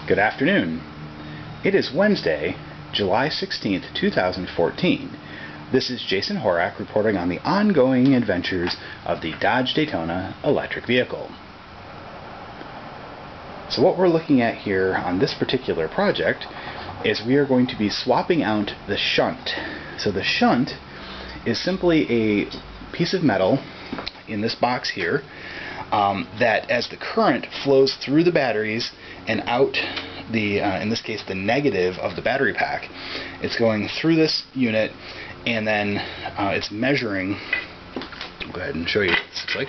Good afternoon. It is Wednesday, July 16th, 2014. This is Jason Horak reporting on the ongoing adventures of the Dodge Daytona electric vehicle. So what we're looking at here on this particular project is we are going to be swapping out the shunt. So the shunt is simply a piece of metal in this box here that as the current flows through the batteries and out the, in this case, the negative of the battery pack, it's going through this unit and then it's measuring. I'll go ahead and show you what this looks like.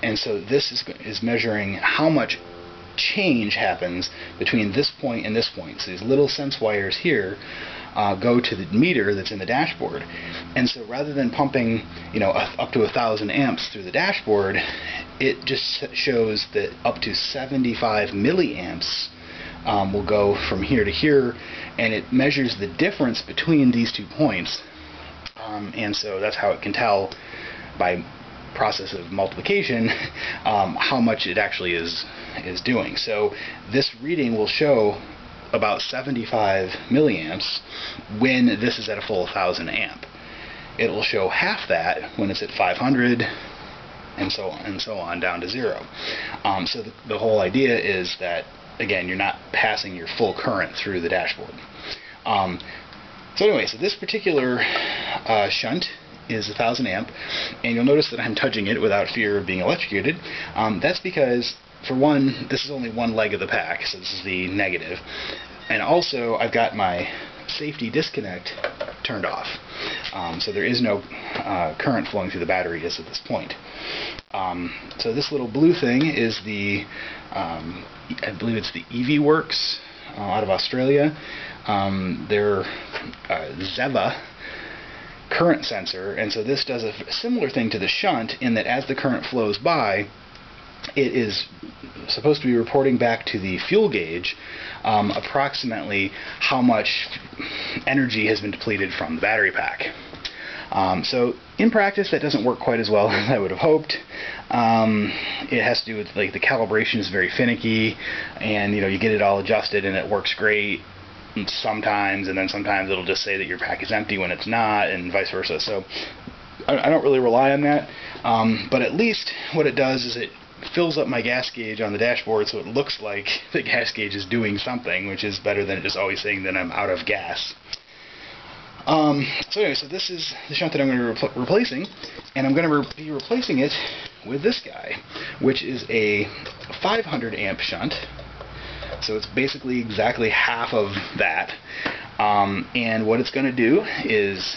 And so this is measuring how much change happens between this point and this point. So these little sense wires here go to the meter that's in the dashboard, and so rather than pumping, up to 1,000 amps through the dashboard, it just shows that up to 75 milliamps will go from here to here, and it measures the difference between these 2 points, and so that's how it can tell by process of multiplication how much it actually is doing. So this reading will show about 75 milliamps when this is at a full 1,000 amp. It will show half that when it's at 500, and so on down to 0. So the whole idea is that, again, you're not passing your full current through the dashboard. So anyway, so this particular shunt is 1,000 amp, and you'll notice that I'm touching it without fear of being electrocuted. That's because, for one, this is only one leg of the pack, so this is the negative, and also I've got my safety disconnect turned off, so there is no current flowing through the battery at this point. So this little blue thing is the, I believe it's the EV Works out of Australia. They're Zeva current sensor, and so this does a similar thing to the shunt in that as the current flows by, it is supposed to be reporting back to the fuel gauge approximately how much energy has been depleted from the battery pack. So in practice that doesn't work quite as well as I would have hoped. It has to do with, like, the calibration is very finicky, and you get it all adjusted and it works great sometimes, and then sometimes it'll just say that your pack is empty when it's not, and vice versa. So I don't really rely on that, but at least what it does is it fills up my gas gauge on the dashboard, so it looks like the gas gauge is doing something, which is better than just always saying that I'm out of gas. So anyway, so this is the shunt that I'm going to be replacing, and I'm going to be replacing it with this guy, which is a 500 amp shunt. So it's basically exactly half of that, and what it's going to do is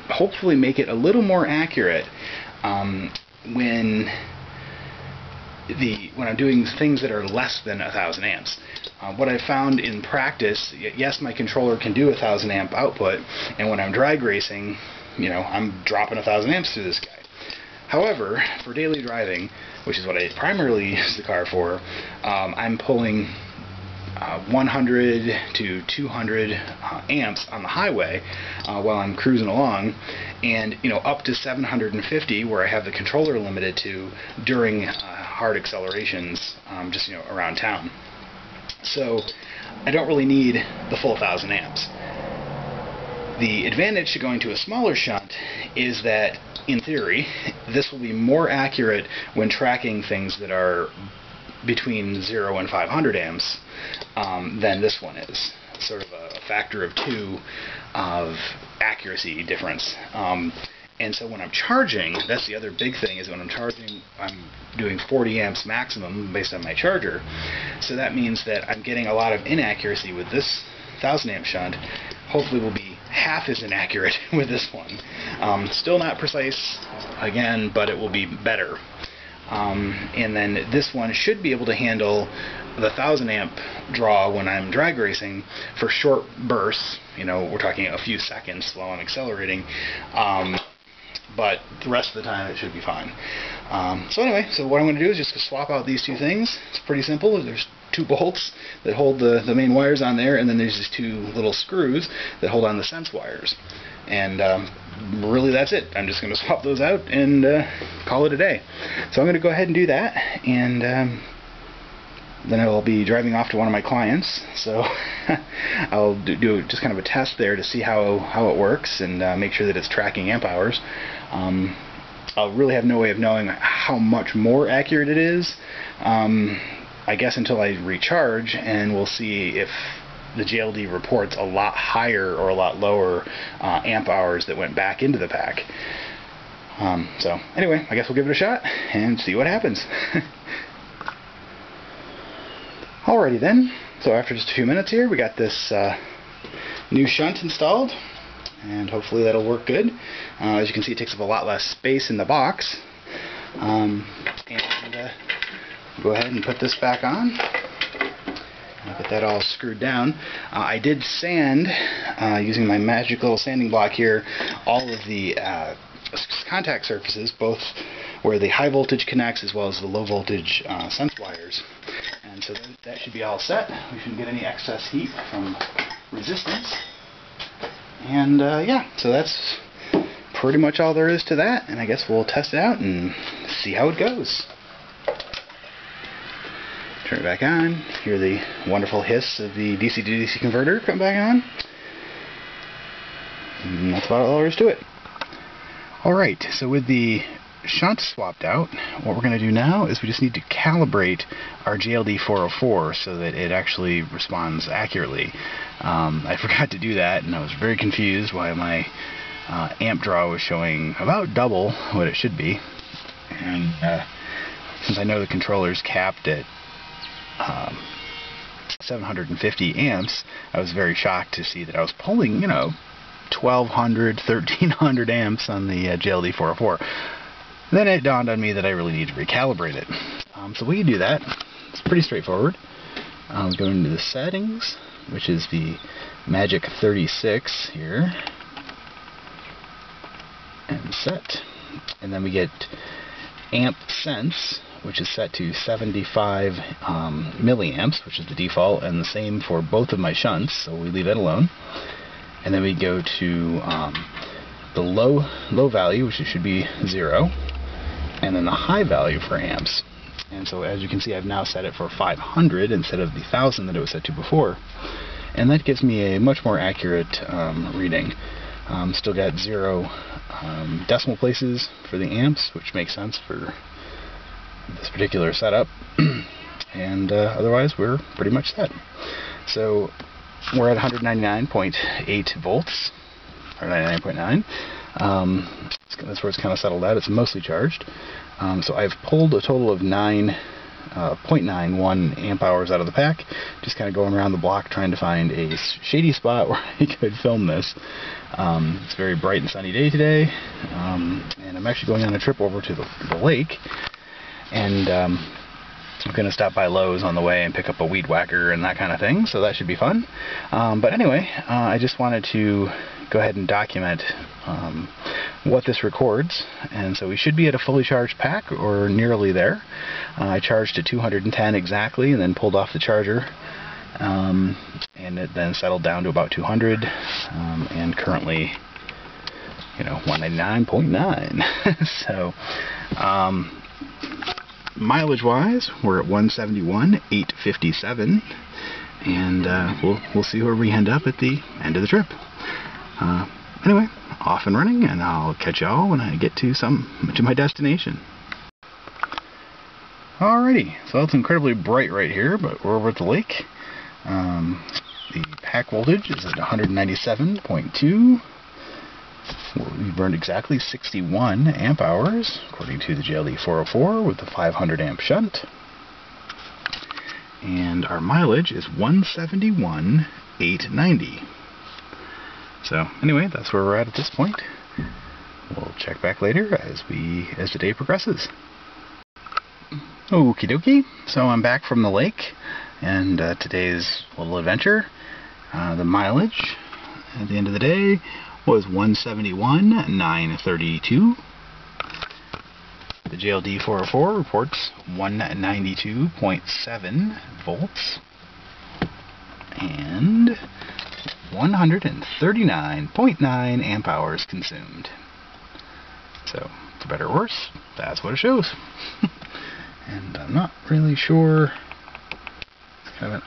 hopefully make it a little more accurate when I'm doing things that are less than 1,000 amps. What I've found in practice, yes, my controller can do 1,000 amp output, and when I'm drag racing, I'm dropping 1,000 amps through this guy. However, for daily driving, which is what I primarily use the car for, I'm pulling 100 to 200 amps on the highway while I'm cruising along, and up to 750 where I have the controller limited to during hard accelerations just around town. So I don't really need the full 1,000 amps. The advantage to going to a smaller shunt is that, in theory, this will be more accurate when tracking things that are between 0 and 500 amps than this one is. Sort of a factor of 2 of accuracy difference. And so when I'm charging, that's the other big thing, is when I'm charging, I'm doing 40 amps maximum based on my charger. So that means that I'm getting a lot of inaccuracy with this 1,000 amp shunt. Hopefully will be half as inaccurate with this one. Still not precise, again, but it will be better. And then this one should be able to handle the 1,000 amp draw when I'm drag racing for short bursts. We're talking a few seconds while I'm accelerating, but the rest of the time it should be fine. So anyway, so what I'm going to do is just swap out these 2 things. It's pretty simple. There's 2 bolts that hold the main wires on there, and then there's these 2 little screws that hold on the sense wires. And really that's it. I'm just going to swap those out and call it a day. So I'm going to go ahead and do that, and then I'll be driving off to one of my clients, so I'll do just kind of a test there to see how it works and make sure that it's tracking amp hours. I'll really have no way of knowing how much more accurate it is, I guess, until I recharge, and we'll see if the JLD reports a lot higher or a lot lower amp hours that went back into the pack. So anyway, I guess we'll give it a shot and see what happens. Alrighty then, so after just a few minutes here, we got this new shunt installed, and hopefully that'll work good. As you can see, it takes up a lot less space in the box. Go ahead and put this back on. I'll get that all screwed down. I did sand, using my magic little sanding block here, all of the contact surfaces, both where the high voltage connects as well as the low voltage sense wires. And so that should be all set. We shouldn't get any excess heat from resistance. And yeah, so that's pretty much all there is to that. And I guess we'll test it out and see how it goes. Turn it back on. Hear the wonderful hiss of the DC to DC converter come back on. And that's about all there is to it. Alright, so with the shunt swapped out, what we're going to do now is we just need to calibrate our JLD 404 so that it actually responds accurately. I forgot to do that, and I was very confused why my amp draw was showing about double what it should be. And since I know the controller's capped at 750 amps, I was very shocked to see that I was pulling, 1200, 1300 amps on the JLD 404. Then it dawned on me that I really need to recalibrate it. So we can do that. It's pretty straightforward. I'll go into the settings, which is the Magic 36 here, and set. And then we get amp sense, which is set to 75 milliamps, which is the default, and the same for both of my shunts, so we leave it alone. And then we go to the low value, which should be 0, and then the high value for amps. And so as you can see, I've now set it for 500 instead of the 1000 that it was set to before, and that gives me a much more accurate reading. Still got 0 decimal places for the amps, which makes sense for this particular setup. And otherwise we're pretty much set. So we're at 199.8 volts, or 99.9. That's where it's kind of settled at. It's mostly charged. So I've pulled a total of 9.91 amp hours out of the pack, just kind of going around the block trying to find a shady spot where I could film this. It's a very bright and sunny day today, and I'm actually going on a trip over to the lake, and I'm going to stop by Lowe's on the way and pick up a weed whacker and that kind of thing, so that should be fun. But anyway, I just wanted to go ahead and document what this records, and so we should be at a fully charged pack or nearly there. I charged to 210 exactly and then pulled off the charger, and it then settled down to about 200, and currently 199.9. So mileage wise, we're at 171,857, and we'll see where we end up at the end of the trip. Anyway, off and running, and I'll catch y'all when I get to my destination. Alrighty, so it's incredibly bright right here, but we're over at the lake. The pack voltage is at 197.2. We burned exactly 61 amp hours, according to the JLD 404 with the 500 amp shunt. And our mileage is 171,890. So anyway, that's where we're at this point. We'll check back later as the day progresses. Okie dokie. So I'm back from the lake, and today's little adventure. The mileage at the end of the day was 171,932. The JLD 404 reports 192.7 volts and 139.9 amp hours consumed. So, for better or worse, that's what it shows. And I'm not really sure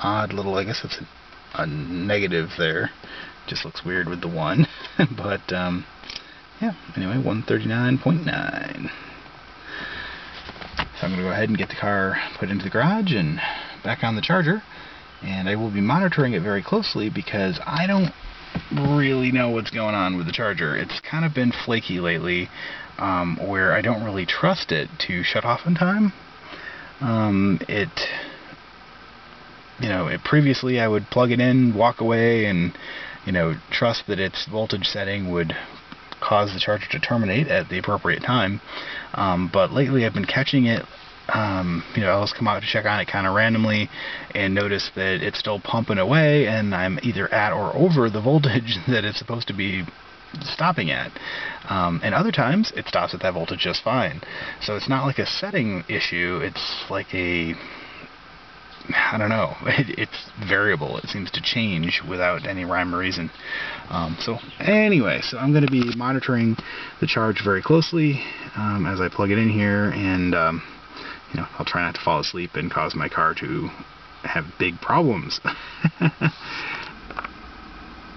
odd little, I guess it's a negative there. Just looks weird with the 1. But, yeah, anyway, 139.9. So I'm going to go ahead and get the car put into the garage and back on the charger. And I will be monitoring it very closely because I don't really know what's going on with the charger. It's kind of been flaky lately, where I don't really trust it to shut off in time. Previously I would plug it in, walk away, and trust that its voltage setting would cause the charger to terminate at the appropriate time. But lately I've been catching it. I'll just come out to check on it kind of randomly and notice that it's still pumping away, and I'm either at or over the voltage that it's supposed to be stopping at. And other times it stops at that voltage just fine. So it's not like a setting issue, it's like I don't know, it's variable. It seems to change without any rhyme or reason. So anyway, so I'm going to be monitoring the charge very closely as I plug it in here, and I'll try not to fall asleep and cause my car to have big problems.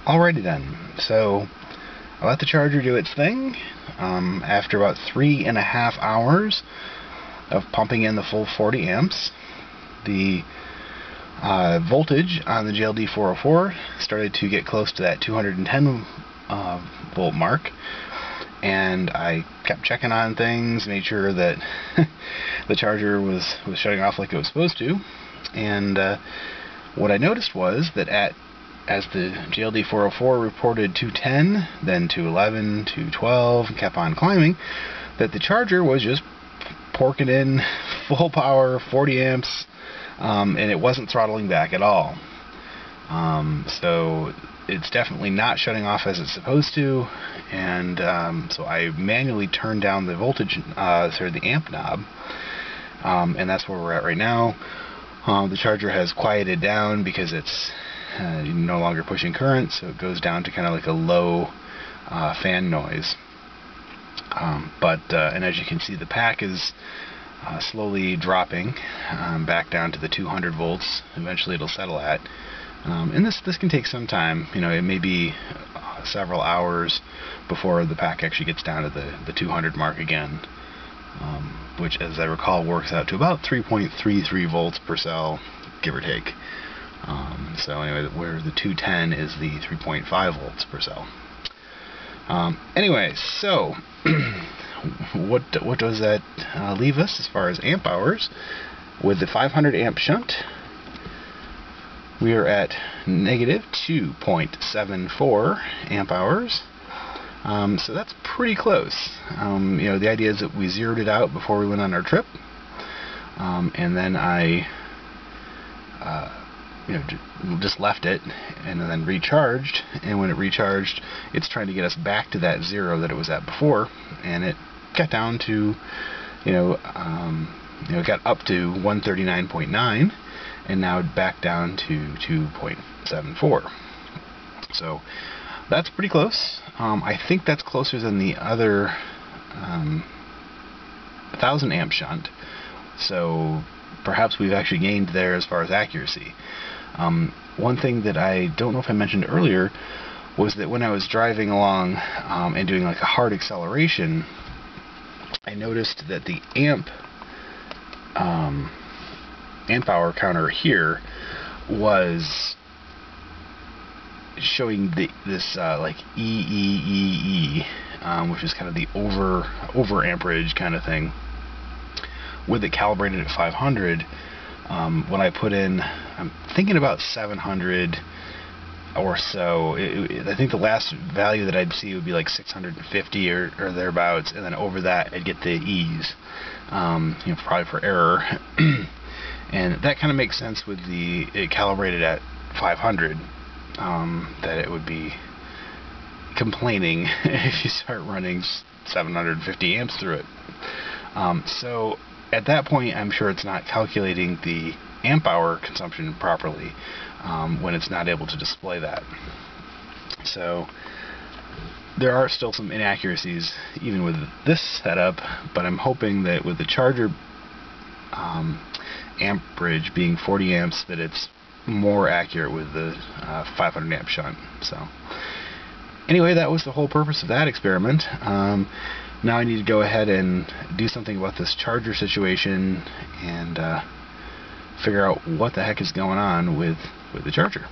Alrighty then, so I let the charger do its thing. After about 3.5 hours of pumping in the full 40 amps, the voltage on the JLD 404 started to get close to that 210 volt mark, and I kept checking on things, made sure that the charger was shutting off like it was supposed to. And what I noticed was that as the JLD 404 reported 210, then 211, 212, and kept on climbing, that the charger was just porking in full power, 40 amps, and it wasn't throttling back at all. So it's definitely not shutting off as it's supposed to, and so I manually turned down the voltage, the amp knob, and that's where we're at right now. The charger has quieted down because it's no longer pushing current, so it goes down to kind of like a low fan noise. And as you can see, the pack is slowly dropping back down to the 200 volts. Eventually it'll settle at. And this can take some time. It may be several hours before the pack actually gets down to the 200 mark again, which, as I recall, works out to about 3.33 volts per cell, give or take. So anyway, where the 210 is the 3.5 volts per cell. Anyway, so what does that leave us as far as amp hours? With the 500 amp shunt, we are at negative 2.74 amp hours. So that's pretty close. The idea is that we zeroed it out before we went on our trip, and then I just left it and then recharged, and when it recharged, it's trying to get us back to that zero that it was at before, and it got down to it got up to 139.9, and now back down to 2.74. So that's pretty close. I think that's closer than the other 1000 amp shunt, so perhaps we've actually gained there as far as accuracy. One thing that I don't know if I mentioned earlier was that when I was driving along and doing like a hard acceleration, I noticed that the amp hour counter here was showing this like EEEE, which is kind of the over amperage kind of thing. With it calibrated at 500, when I put in, I'm thinking about 700 or so. I think the last value that I'd see would be like 650 or thereabouts, and then over that I'd get the E's, probably for error. And that kind of makes sense with it calibrated at 500, that it would be complaining if you start running 750 amps through it. So at that point, I'm sure it's not calculating the amp hour consumption properly when it's not able to display that. So there are still some inaccuracies even with this setup, but I'm hoping that with the charger amperage being 40 amps, that it's more accurate with the 500 amp shunt. So anyway, that was the whole purpose of that experiment. Now I need to go ahead and do something about this charger situation and figure out what the heck is going on with the charger.